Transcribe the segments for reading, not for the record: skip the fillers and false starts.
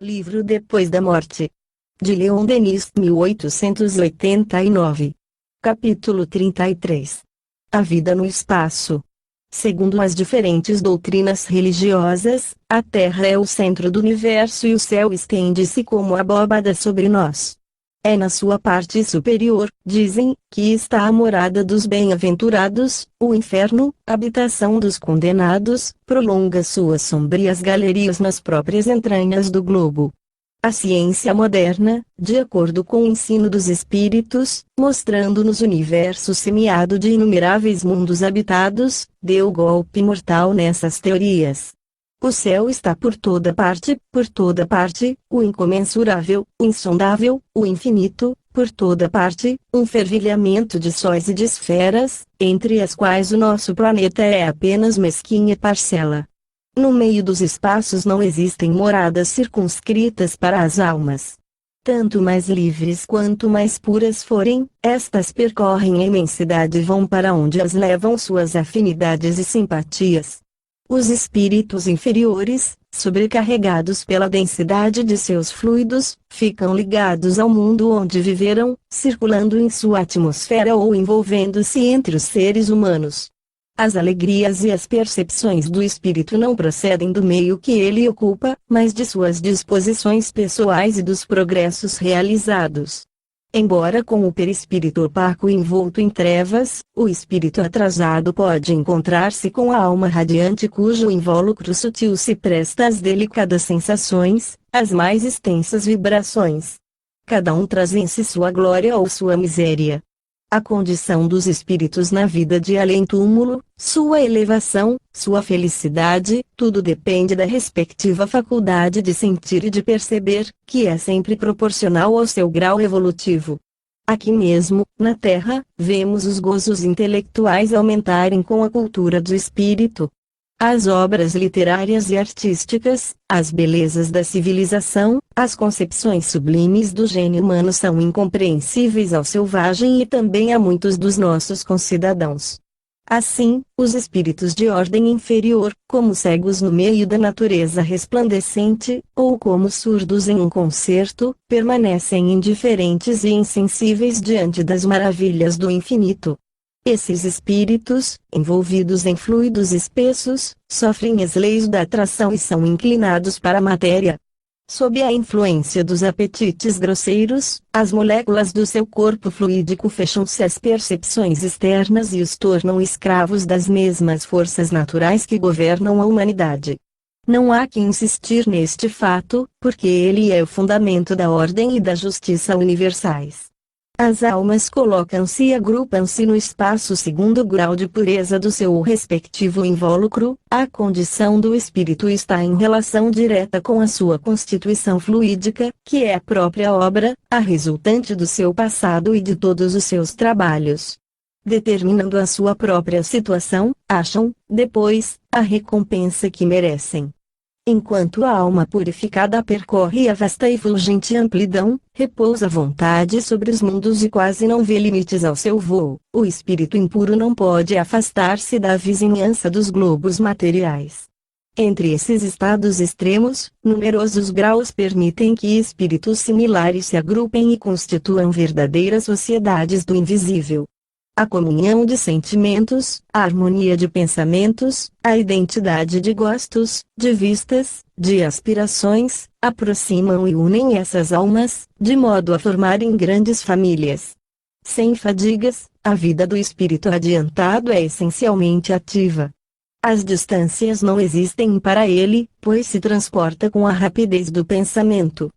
Livro Depois da Morte. De Leon Denis, 1889. Capítulo 33. A vida no espaço. Segundo as diferentes doutrinas religiosas, a Terra é o centro do universo e o céu estende-se como abóbada sobre nós. É na sua parte superior, dizem, que está a morada dos bem-aventurados. O inferno, habitação dos condenados, prolonga suas sombrias galerias nas próprias entranhas do globo. A ciência moderna, de acordo com o ensino dos espíritos, mostrando-nos o universo semeado de inumeráveis mundos habitados, deu golpe mortal nessas teorias. O céu está por toda parte, o incomensurável, o insondável, o infinito, por toda parte, um fervilhamento de sóis e de esferas, entre as quais o nosso planeta é apenas mesquinha parcela. No meio dos espaços não existem moradas circunscritas para as almas. Tanto mais livres quanto mais puras forem, estas percorrem a imensidade e vão para onde as levam suas afinidades e simpatias. Os espíritos inferiores, sobrecarregados pela densidade de seus fluidos, ficam ligados ao mundo onde viveram, circulando em sua atmosfera ou envolvendo-se entre os seres humanos. As alegrias e as percepções do espírito não procedem do meio que ele ocupa, mas de suas disposições pessoais e dos progressos realizados. Embora com o perispírito opaco envolto em trevas, o espírito atrasado pode encontrar-se com a alma radiante cujo invólucro sutil se presta às delicadas sensações, às mais extensas vibrações. Cada um traz em si sua glória ou sua miséria. A condição dos espíritos na vida de além-túmulo, sua elevação, sua felicidade, tudo depende da respectiva faculdade de sentir e de perceber, que é sempre proporcional ao seu grau evolutivo. Aqui mesmo, na Terra, vemos os gozos intelectuais aumentarem com a cultura do espírito. As obras literárias e artísticas, as belezas da civilização, as concepções sublimes do gênio humano são incompreensíveis ao selvagem e também a muitos dos nossos concidadãos. Assim, os espíritos de ordem inferior, como cegos no meio da natureza resplandecente, ou como surdos em um concerto, permanecem indiferentes e insensíveis diante das maravilhas do infinito. Esses espíritos, envolvidos em fluidos espessos, sofrem as leis da atração e são inclinados para a matéria. Sob a influência dos apetites grosseiros, as moléculas do seu corpo fluídico fecham-se às percepções externas e os tornam escravos das mesmas forças naturais que governam a humanidade. Não há que insistir neste fato, porque ele é o fundamento da ordem e da justiça universais. As almas colocam-se e agrupam-se no espaço segundo o grau de pureza do seu respectivo invólucro. A condição do espírito está em relação direta com a sua constituição fluídica, que é a própria obra, a resultante do seu passado e de todos os seus trabalhos. Determinando a sua própria situação, acham, depois, a recompensa que merecem. Enquanto a alma purificada percorre a vasta e fulgente amplidão, repousa à vontade sobre os mundos e quase não vê limites ao seu voo, o espírito impuro não pode afastar-se da vizinhança dos globos materiais. Entre esses estados extremos, numerosos graus permitem que espíritos similares se agrupem e constituam verdadeiras sociedades do invisível. A comunhão de sentimentos, a harmonia de pensamentos, a identidade de gostos, de vistas, de aspirações, aproximam e unem essas almas, de modo a formarem grandes famílias. Sem fadigas, a vida do espírito adiantado é essencialmente ativa. As distâncias não existem para ele, pois se transporta com a rapidez do pensamento.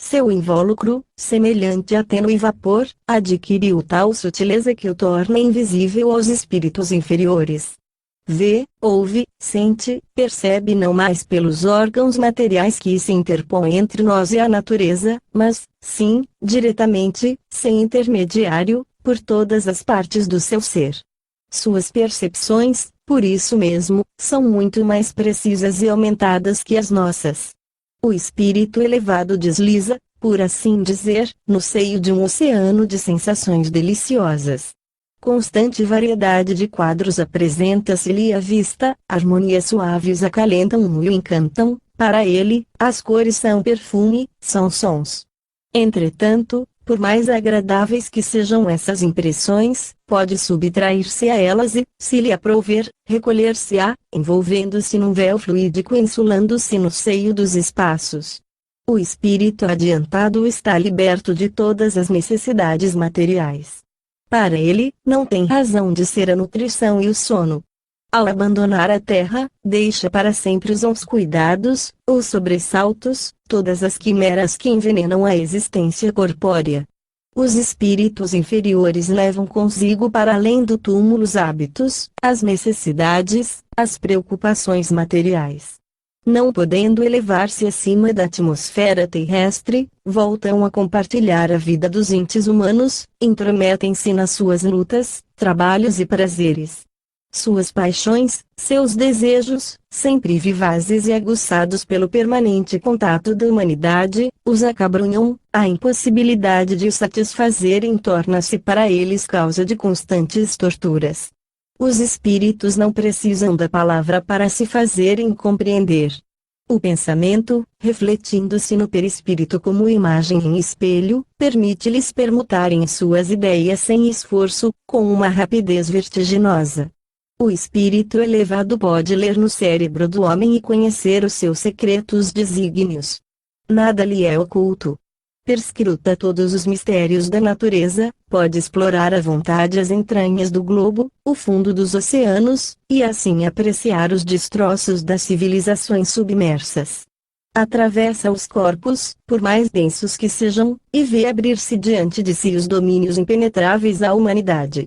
Seu invólucro, semelhante a tênue vapor, adquiriu tal sutileza que o torna invisível aos espíritos inferiores. Vê, ouve, sente, percebe não mais pelos órgãos materiais que se interpõem entre nós e a natureza, mas, sim, diretamente, sem intermediário, por todas as partes do seu ser. Suas percepções, por isso mesmo, são muito mais precisas e aumentadas que as nossas. O espírito elevado desliza, por assim dizer, no seio de um oceano de sensações deliciosas. Constante variedade de quadros apresenta-se-lhe à vista, harmonias suaves acalentam-no e o encantam, Para ele, as cores são perfume, são sons. Entretanto, por mais agradáveis que sejam essas impressões, pode subtrair-se a elas e, se lhe aprouver, recolher-se-á, envolvendo-se num véu fluídico e insulando-se no seio dos espaços. O espírito adiantado está liberto de todas as necessidades materiais. Para ele, não tem razão de ser a nutrição e o sono. Ao abandonar a terra, deixa para sempre os cuidados, os sobressaltos, todas as quimeras que envenenam a existência corpórea. Os espíritos inferiores levam consigo para além do túmulo os hábitos, as necessidades, as preocupações materiais. Não podendo elevar-se acima da atmosfera terrestre, voltam a compartilhar a vida dos entes humanos, intrometem-se nas suas lutas, trabalhos e prazeres. Suas paixões, seus desejos, sempre vivazes e aguçados pelo permanente contato da humanidade, os acabrunham, a impossibilidade de os satisfazerem torna-se para eles causa de constantes torturas. Os espíritos não precisam da palavra para se fazerem compreender. O pensamento, refletindo-se no perispírito como imagem em espelho, permite-lhes permutarem suas ideias sem esforço, com uma rapidez vertiginosa. O espírito elevado pode ler no cérebro do homem e conhecer os seus secretos desígnios. Nada lhe é oculto. Perscruta todos os mistérios da natureza, pode explorar à vontade as entranhas do globo, o fundo dos oceanos, e assim apreciar os destroços das civilizações submersas. Atravessa os corpos, por mais densos que sejam, e vê abrir-se diante de si os domínios impenetráveis à humanidade.